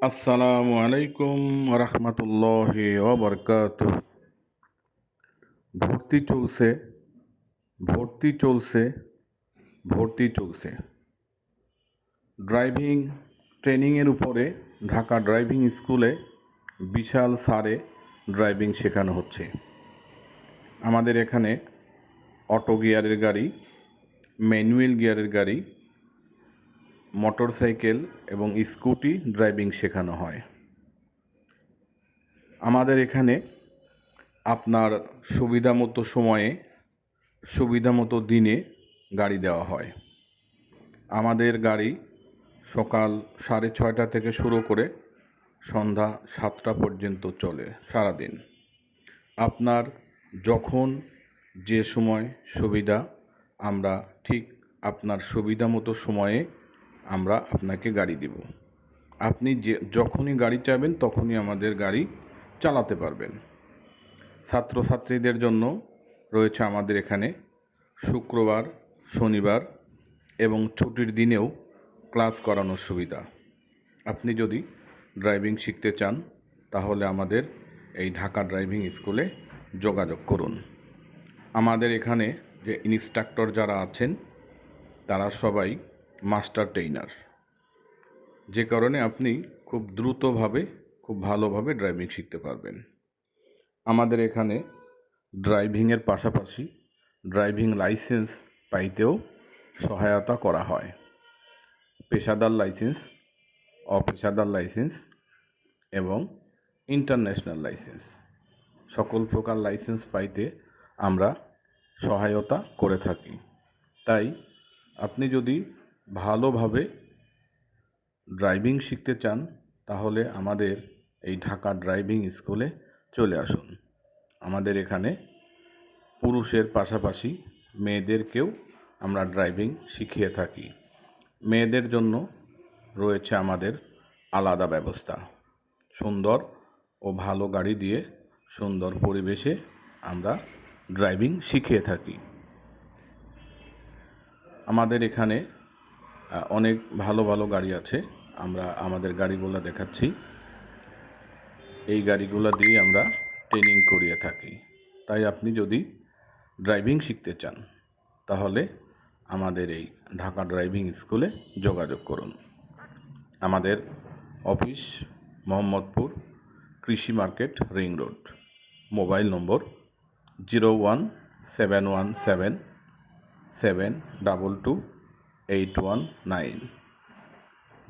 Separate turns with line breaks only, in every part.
আসসালামু আলাইকুম রহমতুল্লাহি ওয়া ভর্তি চলছে ভর্তি চলছে ভর্তি চলছে ড্রাইভিং ট্রেনিংয়ের উপরে ঢাকা ড্রাইভিং স্কুলে বিশাল সারে ড্রাইভিং শেখানো হচ্ছে। আমাদের এখানে অটো গিয়ারের গাড়ি, ম্যানুয়াল গিয়ারের গাড়ি, মোটরসাইকেল এবং স্কুটি ড্রাইভিং শেখানো হয়। আমাদের এখানে আপনার সুবিধামতো সময়ে সুবিধামতো দিনে গাড়ি দেওয়া হয়। আমাদের গাড়ি সকাল 6:30 থেকে শুরু করে সন্ধ্যা 7টা পর্যন্ত চলে সারাদিন। আপনার যখন যে সময় সুবিধা আমরা ঠিক আপনার সুবিধামতো সময়ে আমরা আপনাকে গাড়ি দেব। আপনি যখনই গাড়ি চাইবেন তখনই আমাদের গাড়ি চালাতে পারবেন। ছাত্রছাত্রীদের জন্য রয়েছে আমাদের এখানে শুক্রবার, শনিবার এবং ছুটির দিনেও ক্লাস করানোর সুবিধা। আপনি যদি ড্রাইভিং শিখতে চান তাহলে আমাদের এই ঢাকা ড্রাইভিং স্কুলে যোগাযোগ করুন। আমাদের এখানে যে ইনস্ট্রাক্টর যারা আছেন তারা সবাই মাস্টার ট্রেনার, যে কারণে আপনি খুব দ্রুতভাবে খুব ভালোভাবে ড্রাইভিং শিখতে পারবেন। আমাদের এখানে ড্রাইভিংয়ের পাশাপাশি ড্রাইভিং লাইসেন্স পাইতেও সহায়তা করা হয়। পেশাদার লাইসেন্স, অপেশাদার লাইসেন্স এবং ইন্টারন্যাশনাল লাইসেন্স সকল প্রকার লাইসেন্স পাইতে আমরা সহায়তা করে থাকি। তাই আপনি যদি ভালোভাবে ড্রাইভিং শিখতে চান তাহলে আমাদের এই ঢাকা ড্রাইভিং স্কুলে চলে আসুন। আমাদের এখানে পুরুষের পাশাপাশি মেয়েদেরকেও আমরা ড্রাইভিং শিখিয়ে থাকি। মেয়েদের জন্য রয়েছে আমাদের আলাদা ব্যবস্থা। সুন্দর ও ভালো গাড়ি দিয়ে সুন্দর পরিবেশে আমরা ড্রাইভিং শিখিয়ে থাকি। আমাদের এখানে অনেক ভালো ভালো গাড়ি আছে। আমরা আমাদের গাড়িগুলো দেখাচ্ছি। এই গাড়িগুলো দিয়ে আমরা ট্রেনিং করিয়ে থাকি। তাই আপনি যদি ড্রাইভিং শিখতে চান তাহলে আমাদের এই ঢাকা ড্রাইভিং স্কুলে যোগাযোগ করুন। আমাদের অফিস মোহাম্মদপুর কৃষি মার্কেট রিং রোড। মোবাইল নম্বর 01717722819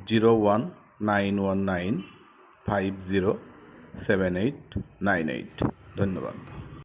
01919507898। ধন্যবাদ।